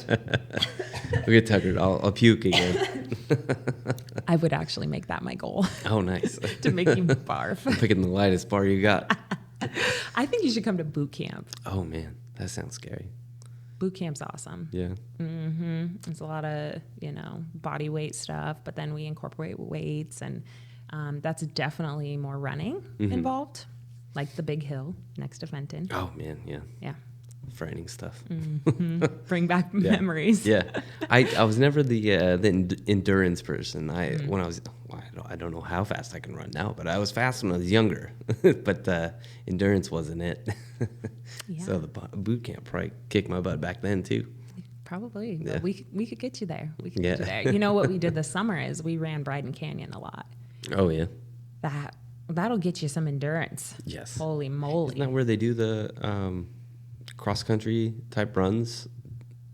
We'll get Tucker. I'll puke again. I would actually make that my goal. Oh, nice. To make you barf. I'm picking the lightest bar you got. I think you should come to boot camp. Oh, man. That sounds scary. Boot camp's awesome. Yeah. It's a lot of, body weight stuff, but then we incorporate weights, and that's definitely more running involved, like the big hill next to Fenton. Oh, man. Yeah. Yeah. Frightening stuff. Bring back memories. Yeah. I was never the endurance person. When I was, I don't know how fast I can run now, but I was fast when I was younger. But endurance wasn't it. Yeah. So the boot camp probably kicked my butt back then too. Probably. Yeah. But we could get you there. We could get you there. You know what we did this summer is we ran Bryden Canyon a lot. Oh yeah. That'll get you some endurance. Yes. Holy moly. Isn't that where they do the cross country type runs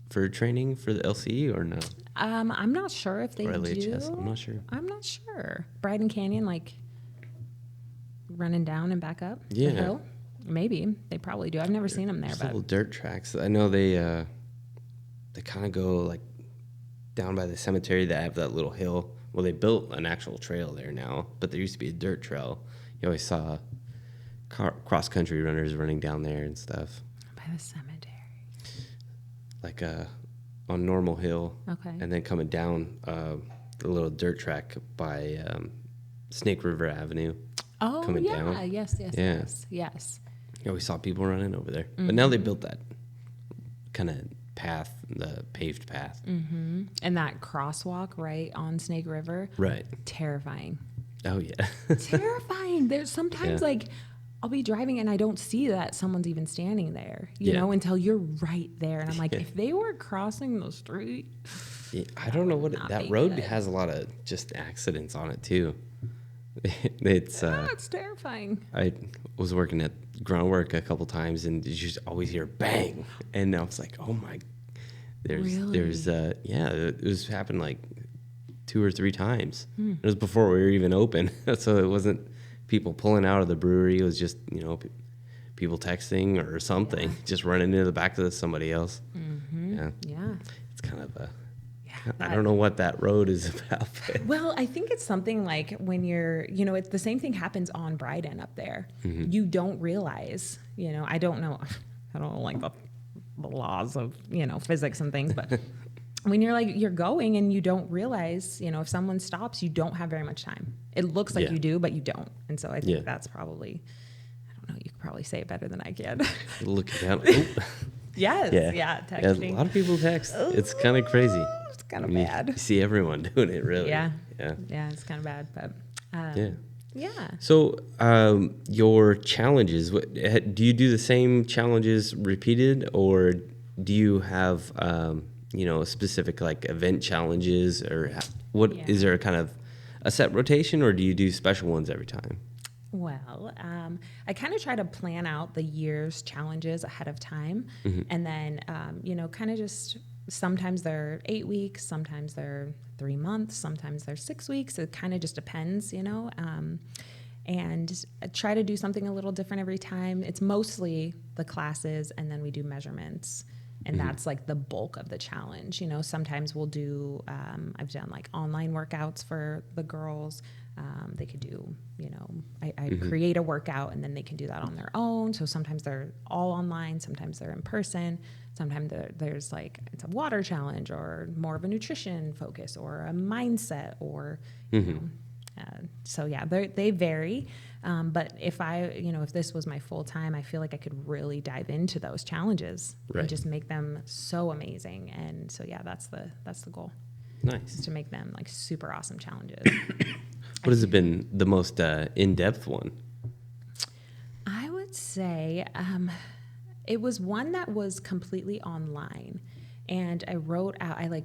for training for the LCE or no? I'm not sure if they Or LHS. do. I'm not sure. I'm not sure. Bryden Canyon, like running down and back up Yeah. the hill? Maybe. They probably do. I've never seen them there. There's But little dirt tracks. I know they kind of go like down by the cemetery. That have that little hill. Well, they built an actual trail there now, but there used to be a dirt trail. You always saw cross country runners running down there and stuff. by the cemetery. Like on Normal Hill. Okay. And then coming down the little dirt track by Snake River Avenue. Oh, coming yeah. down. Yes. Yeah. Yes. You always saw people running over there. But now they built that kind of path, the paved path. Mm-hmm. And that crosswalk right on Snake River. Right. Terrifying. Oh, yeah. Terrifying. There's sometimes like I'll be driving and I don't see that someone's even standing there, you know, until you're right there. And I'm like, if they were crossing the street. Yeah, I don't know what that road good. has a lot of just accidents on it too. It's terrifying. I was working at groundwork a couple times and you just always hear bang, and I was like, oh my, there's it was happened like 2 or 3 times. It was before we were even open, so it wasn't people pulling out of the brewery. It was just people texting or something, just running into the back of somebody else. Yeah. It's kind of a. I don't know what that road is about. Well, I think it's something like when you're, it's the same thing happens on Bryden up there. You don't realize, I don't know like the laws of, physics and things, but when you're going and you don't realize, if someone stops, you don't have very much time. It looks like you do, but you don't. And so I think that's probably, I don't know, you could probably say it better than I can. Look down. Yes. Yeah. Texting. A lot of people text. It's kind of crazy. It's kind of bad. You see everyone doing it, really. Yeah. It's kind of bad, but yeah. So your challenges, do you do the same challenges repeated, or do you have specific like event challenges, or what is there a kind of a set rotation, or do you do special ones every time? Well, I kind of try to plan out the year's challenges ahead of time. And then, kind of just sometimes they're 8 weeks, sometimes they're 3 months, sometimes they're 6 weeks. It kind of just depends, and I try to do something a little different every time. It's mostly the classes, and then we do measurements. And that's like the bulk of the challenge. Sometimes we'll do, I've done like online workouts for the girls. They could do, I create a workout and then they can do that on their own. So sometimes they're all online, sometimes they're in person. Sometimes there's like, it's a water challenge or more of a nutrition focus or a mindset or, so yeah, they vary. But if if this was my full time, I feel like I could really dive into those challenges and just make them so amazing. And so, yeah, that's the goal. Nice. Is to make them like super awesome challenges. What has been the most in-depth one? I would say it was one that was completely online. And I wrote out, I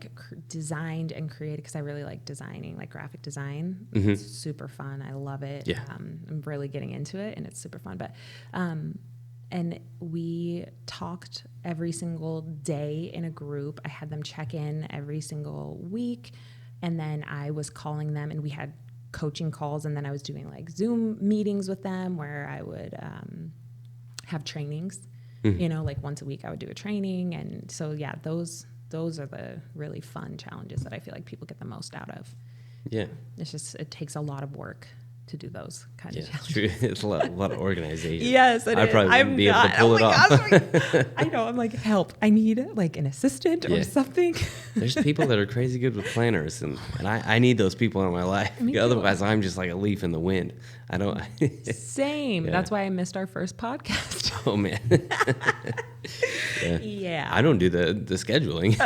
designed and created, because I really like designing, like graphic design. It's super fun. I love it. Yeah. I'm really getting into it and it's super fun. But, and we talked every single day in a group. I had them check in every single week. And then I was calling them and we had coaching calls. And then I was doing like Zoom meetings with them where I would have trainings. you know, like once a week I would do a training. And so, yeah, those are the really fun challenges that I feel like people get the most out of. Yeah. It's just, it takes a lot of work to do those kind of challenges. True. It's a lot of organization. Yes, it I is. probably wouldn't be able to pull it off. Gosh, I know. I'm like, help. I need like an assistant or something. There's people that are crazy good with planners, and I need those people in my life. Otherwise, I'm just like a leaf in the wind. I don't. Same. That's why I missed our first podcast. Oh man. Yeah. I don't do the scheduling.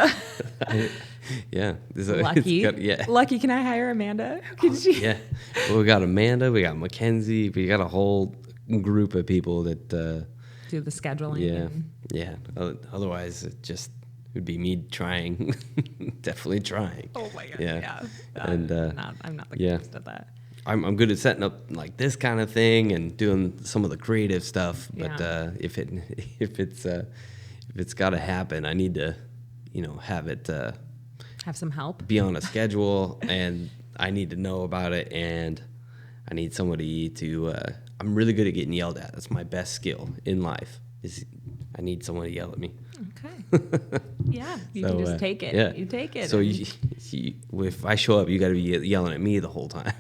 Lucky. Lucky. Can I hire Amanda? Yeah. Well, we got Amanda. We got Mackenzie. We got a whole group of people that do the scheduling. Yeah. Otherwise, it would be me trying. Definitely trying. Oh my god. Yeah. And I'm not the greatest at that. I'm good at setting up like this kind of thing and doing some of the creative stuff. But if it's got to happen, I need to, have it. Have some help. Be on a schedule, and I need to know about it, and I need somebody to. I'm really good at getting yelled at. That's my best skill in life. I need someone to yell at me. Okay. Yeah, you can just take it. Yeah. You take it. So if I show up, you got to be yelling at me the whole time.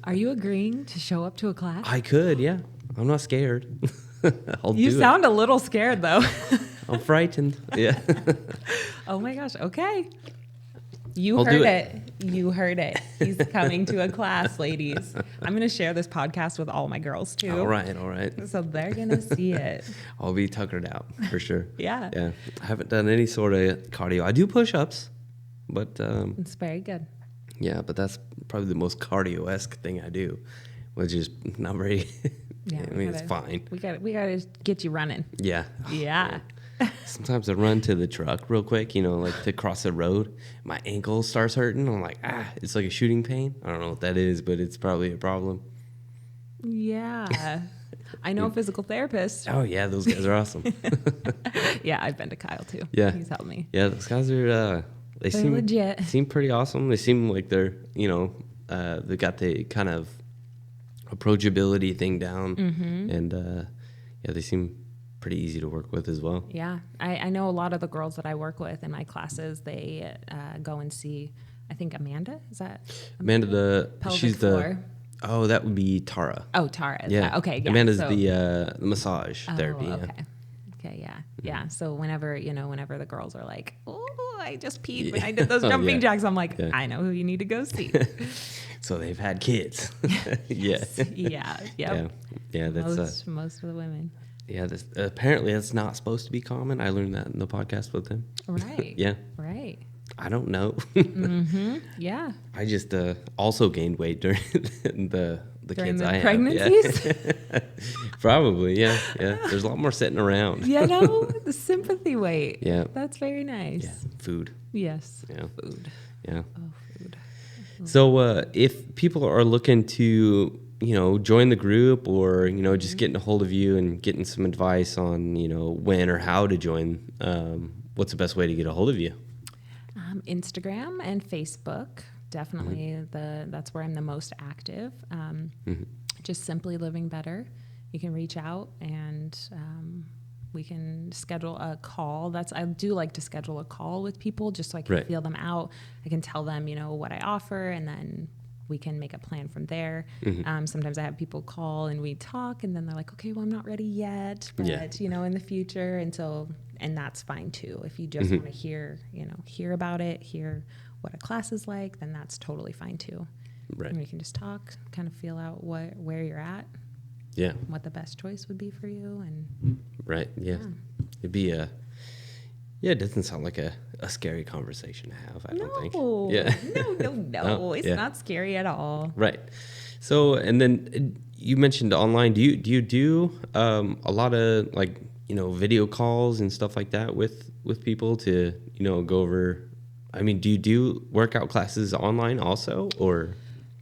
Are you agreeing to show up to a class? I could, yeah. I'm not scared. You sound a little scared, though. I'm frightened. Yeah. Oh my gosh. Okay. You heard it. You heard it. He's coming to a class, ladies. I'm going to share this podcast with all my girls too. All right. So they're going to see it. I'll be tuckered out for sure. Yeah. I haven't done any sort of cardio. I do push-ups, but it's very good. Yeah, but that's probably the most cardio-esque thing I do, which is not very. Yeah, it's fine. We got to get you running. Yeah. Yeah. Sometimes I run to the truck real quick, like to cross the road. My ankle starts hurting. I'm like, it's like a shooting pain. I don't know what that is, but it's probably a problem. Yeah. I know a physical therapist. Oh, yeah. Those guys are awesome. Yeah, I've been to Kyle, too. Yeah. He's helped me. Yeah, those guys are, they're legit. Seem pretty awesome. They seem like they're, they got the kind of approachability thing down. Mm-hmm. And, they seem pretty easy to work with as well. Yeah. I know a lot of the girls that I work with in my classes, they go and see, I think Amanda, is that? Amanda, she's floor. That would be Tara. Oh, Tara. Yeah. Okay. Yeah. Amanda's the massage therapy. Okay. Yeah. Okay. Yeah. Mm-hmm. Yeah. So whenever the girls are like, oh, I just peed when I did those jumping jacks, I'm like, I know who you need to go see. So they've had kids. Yeah. Yeah. Yep. Yeah. That's most of the women. Yeah, apparently that's not supposed to be common. I learned that in the podcast with him. Right. Yeah. Right. I don't know. Mm-hmm. Yeah. I just also gained weight during the during kids the I pregnancies? had. Yeah. Probably, yeah. There's a lot more sitting around. The sympathy weight. Yeah. That's very nice. Yeah. Food. Yes. Yeah. Food. Yeah. Oh, food. So if people are looking to join the group or, just getting a hold of you and getting some advice on, when or how to join, what's the best way to get a hold of you? Instagram and Facebook, definitely that's where I'm the most active. Just Simply Living Better. You can reach out and we can schedule a call. I do like to schedule a call with people just so I can feel them out. I can tell them, what I offer, and then we can make a plan from there. Mm-hmm. Sometimes I have people call and we talk, and then they're like, okay, well, I'm not ready yet, but in the future. And that's fine too. If you just want to hear about it, hear what a class is like, then that's totally fine too. Right. And we can just talk, kind of feel out where you're at. Yeah. What the best choice would be for you. And right. Yeah. It'd be it doesn't sound like a scary conversation to have, I don't think. Yeah. No. It's not scary at all. Right. So, and then you mentioned online. Do you do a lot of video calls and stuff like that with people to, go over? I mean, do you do workout classes online also, or?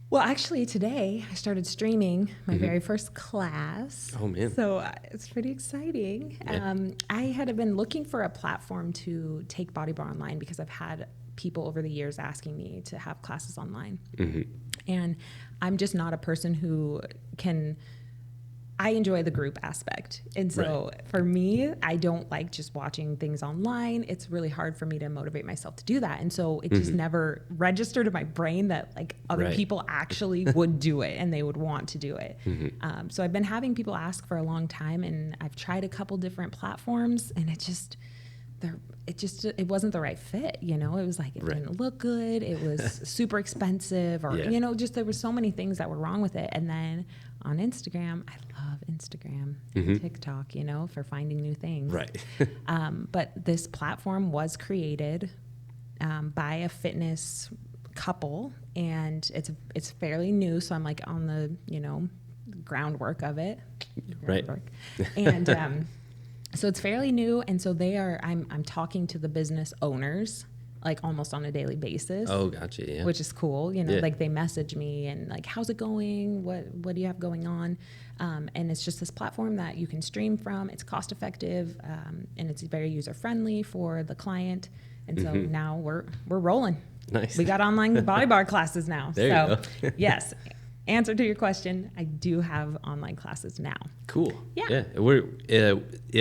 Well, actually, today I started streaming my very first class. Oh, man. So it's pretty exciting. Yeah. I had been looking for a platform to take Body Bar online because I've had people over the years asking me to have classes online. Mm-hmm. And I'm just not a person who can... I enjoy the group aspect. And so for me, I don't like just watching things online. It's really hard for me to motivate myself to do that. And so it just never registered in my brain that like other people actually would do it and they would want to do it. So I've been having people ask for a long time, and I've tried a couple different platforms, and it wasn't the right fit. You know, it was like, it didn't look good. It was super expensive, or, you know, just there were so many things that were wrong with it. And then on Instagram, I love Instagram, TikTok, you know, for finding new things. Right. But this platform was created by a fitness couple, and it's fairly new. So I'm like on the, you know, groundwork of it. And so it's fairly new. And so I'm talking to the business owners like almost on a daily basis. Oh, gotcha. Yeah. Which is cool. You know, like they message me and like, how's it going? What do you have going on? And it's just this platform that you can stream from. It's cost effective, and it's very user friendly for the client. And so now we're rolling. Nice. We got online body bar classes now. There you go. Yes. Answer to your question, I do have online classes now. Cool. Yeah.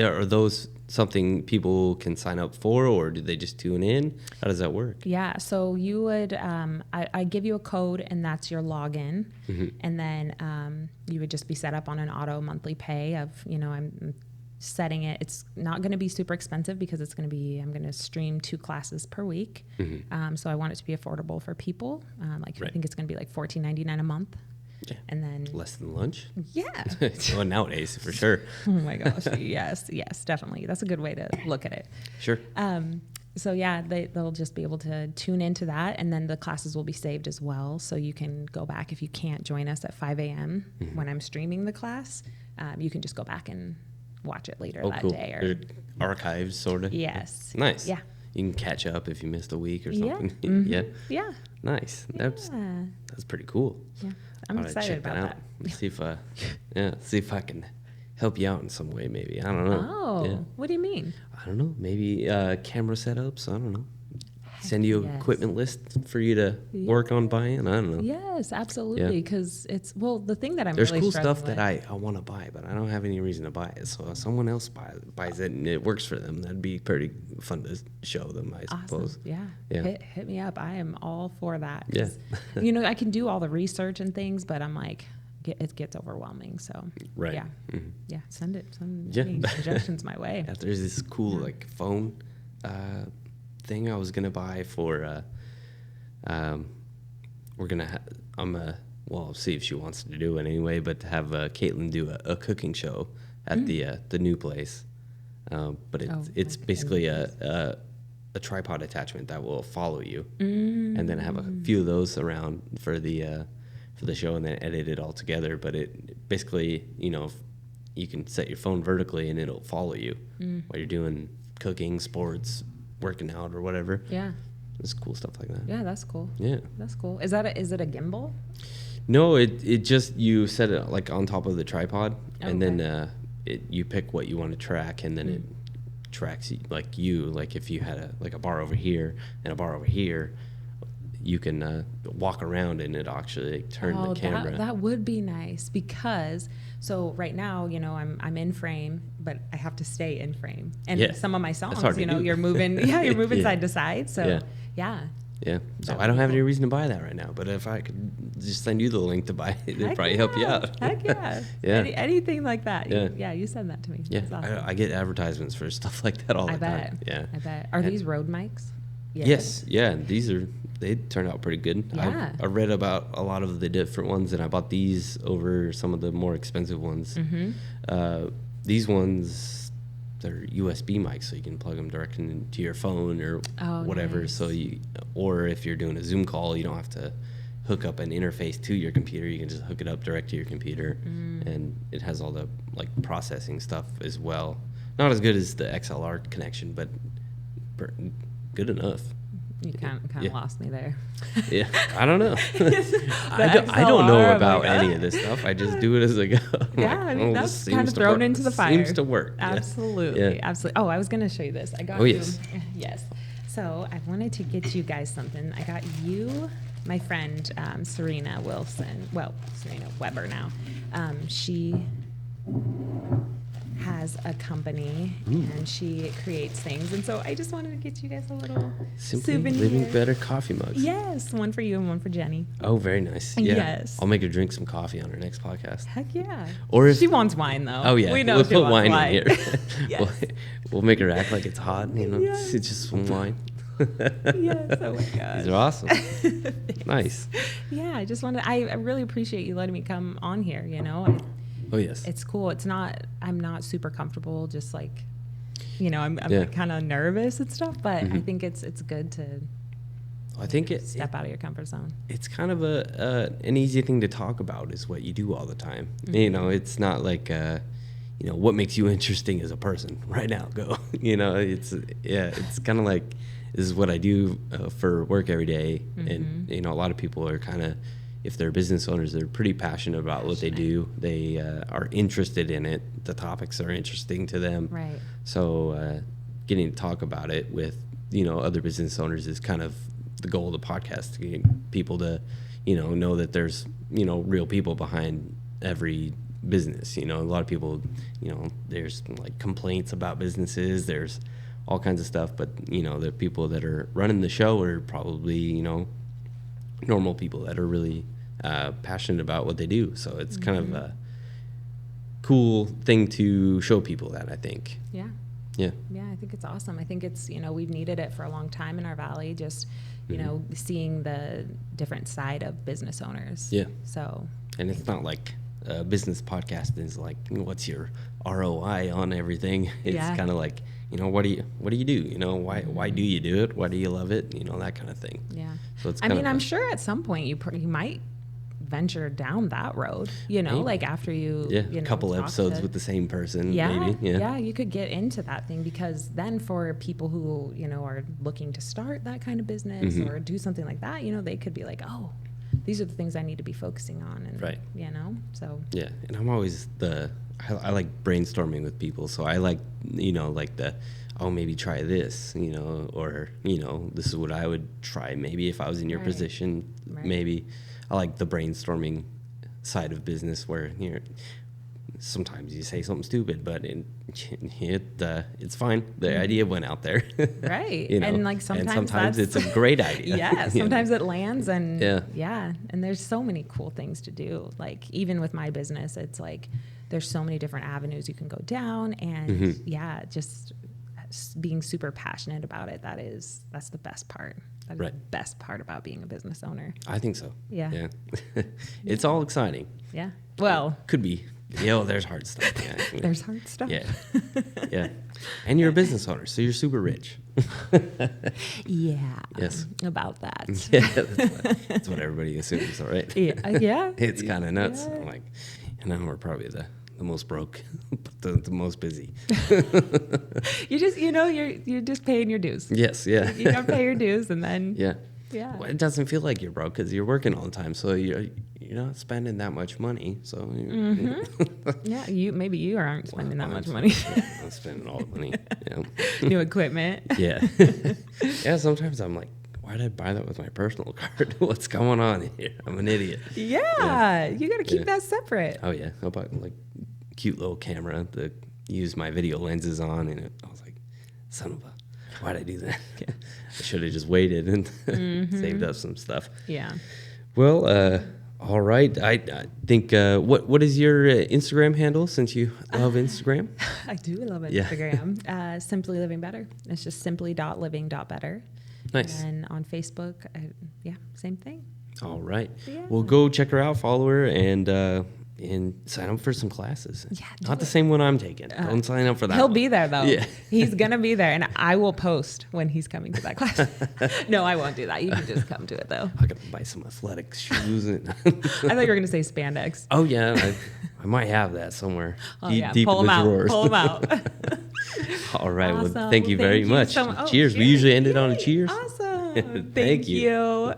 Are those something people can sign up for, or do they just tune in? How does that work? Yeah. So you would, I give you a code, and that's your login. And then you would just be set up on an auto monthly pay of, you know, I'm setting it. It's not going to be super expensive because I'm going to stream 2 classes per week. So I want it to be affordable for people. I think it's going to be like $14.99 a month. Yeah. And then less than lunch. Yeah. Well, nowadays for sure. Oh my gosh. Yes, definitely. That's a good way to look at it. Sure. So yeah, they'll just be able to tune into that, and then the classes will be saved as well. So you can go back if you can't join us at 5 a.m. when I'm streaming the class. You can just go back and watch it later that day. Or archives, sort of. Yes. Nice. Yeah. You can catch up if you missed a week or something. Yeah. Yeah. Nice. That's pretty cool. Yeah. I'm excited about that. See if I can help you out in some way, maybe. I don't know. Oh, what do you mean? I don't know. Maybe camera setups. I don't know. Send you an equipment list for you to work on buying. I don't know. Yes, absolutely. Because the thing that There's really cool struggling stuff that I want to buy, but I don't have any reason to buy it. So if someone else buys it and it works for them, that'd be pretty fun to show them, I suppose. Yeah. Hit me up. I am all for that. Yeah. You know, I can do all the research and things, but I'm like, it gets overwhelming. So yeah. Yeah. Send any suggestions my way. Yeah, there's this cool like phone thing I was gonna buy for I'll see if she wants to do it anyway, but to have Caitlin do a cooking show at the new place. But it's basically a tripod attachment that will follow you, and then I have a few of those around for the show, and then edit it all together. But it basically, you know, you can set your phone vertically and it'll follow you while you're doing cooking, sports, working out, or whatever. Yeah. It's cool stuff like that. Yeah, that's cool. Yeah. That's cool. Is it a gimbal? No, it just, you set it like on top of the tripod, and then you pick what you want to track, and then it tracks like if you had a bar over here and a bar over here, you can walk around and it actually turn the camera. That would be nice, because so right now, you know, I'm in frame, but I have to stay in frame. And some of my songs, you know, you're moving side to side. So yeah. So I don't have any reason to buy that right now, but if I could just send you the link to buy it, it'd probably help you out. Heck yeah. Anything like that. You send that to me. Yeah. That's awesome. I get advertisements for stuff like that all the time. Yeah. I bet. Are these Rode mics? Yes. Yeah. They turned out pretty good. Yeah. I read about a lot of the different ones, and I bought these over some of the more expensive ones. These ones, they're USB mics, so you can plug them directly into your phone or whatever. Nice. Or if you're doing a Zoom call, you don't have to hook up an interface to your computer. You can just hook it up direct to your computer, and it has all the like processing stuff as well. Not as good as the XLR connection, but good enough. You kind of lost me there. Yeah, I don't know. I don't know about any of this stuff. I just do it as I go. That's kind of thrown into the fire. Seems to work. Absolutely, absolutely. Oh, I was going to show you this. I got you. Yes. So I wanted to get you guys something. I got you, my friend Serena Wilson. Well, Serena Weber now. She has a company and she creates things, and so I just wanted to get you guys a little Simply souvenir. Living Better coffee mugs. Yes, one for you and one for Jenny. Oh, very nice. Yeah. Yes. I'll make her drink some coffee on her next podcast. Heck yeah. Or if She wants wine though. Oh yeah, We know we'll she put wants wine in here. Yes. we'll make her act like it's hot. Yes. It's just some wine. Yes. Oh my gosh. These are awesome. Nice. Yeah, I just wanted. I really appreciate you letting me come on here. Oh yes. It's cool. I'm not super comfortable. Just like, I'm Yeah. kind of nervous and stuff. But Mm-hmm. I think it's good to I think step out of your comfort zone. it's kind of an easy thing to talk about is what you do all the time. Mm-hmm. It's not like what makes you interesting as a person right now. Go. It's kind of like this is what I do for work every day. And a lot of people are kind of, if they're business owners, they're pretty passionate about what they do. They are interested in it. The topics are interesting to them. Right. So getting to talk about it with other business owners is kind of the goal of the podcast, to get people to know that there's real people behind every business. A lot of people, there's like complaints about businesses, there's all kinds of stuff, but the people that are running the show are probably normal people that are really passionate about what they do. So it's kind of a cool thing to show people that, I think. Yeah. Yeah. Yeah, I think it's awesome. I think it's, we've needed it for a long time in our valley, just, seeing the different side of business owners. Yeah. So. And it's not like a business podcast is like, what's your ROI on everything? It's kind of like, what do you do? Why do you do it? Why do you love it? That kind of thing. Yeah. So it's I'm sure at some point you might venture down that road, like after you, a couple episodes with the same person, maybe. Yeah, you could get into that thing, because then for people who, are looking to start that kind of business or do something like that, they could be like, oh, these are the things I need to be focusing on. And, right. So. Yeah. And I'm always I like brainstorming with people. So I like, maybe try this, or, this is what I would try maybe if I was in your position, maybe. I like the brainstorming side of business where sometimes you say something stupid, but it's fine. The idea went out there. Right. And like sometimes it's a great idea. Yeah. Sometimes it lands and and there's so many cool things to do. Like even with my business, it's like there's so many different avenues you can go down, and just being super passionate about it. That's the best part. That is the best part about being a business owner. I think so. Yeah. It's all exciting. Yeah. Well, could be. There's hard stuff. Yeah. There's hard stuff. Yeah. Yeah. And you're a business owner, so you're super rich. Yeah. Yes. About that. Yeah, that's what everybody assumes, all right? Yeah. It's kind of nuts. Yeah. I'm like, we're probably the most broke, but the most busy. You just, you're just paying your dues. Yes, yeah. You gotta pay your dues, and then yeah. Well, it doesn't feel like you're broke because you're working all the time, so you're not spending that much money. So yeah, maybe you aren't spending that much money. I'm spending all the money. Yeah. New equipment. Yeah. Yeah. Sometimes I'm like, why did I buy that with my personal card? What's going on here? I'm an idiot. Yeah. You got to keep that separate. Oh yeah. I bought like cute little camera to use my video lenses on, and I was like, son of a, why'd I do that? I should have just waited and saved up some stuff. Yeah. Well, all right. I think what is your Instagram handle, since you love Instagram? I do love Instagram. Simply.Living.Better. It's just simply.living.better. Nice. And on Facebook, same thing. All right. Yeah. Well, go check her out, follow her, and sign up for some classes. Yeah, not the same one I'm taking. Don't sign up for that. He'll one. be there though. Yeah. He's gonna be there, and I will post when he's coming to that class. No, I won't do that. You can just come to it though. I gotta buy some athletic shoes. I thought you were gonna say spandex. Oh yeah, I might have that somewhere. Deep in the drawers. Pull them out. All right. Awesome. Well, thank you very much. So Cheers. We usually end it on a cheers. Awesome. Thank you. you.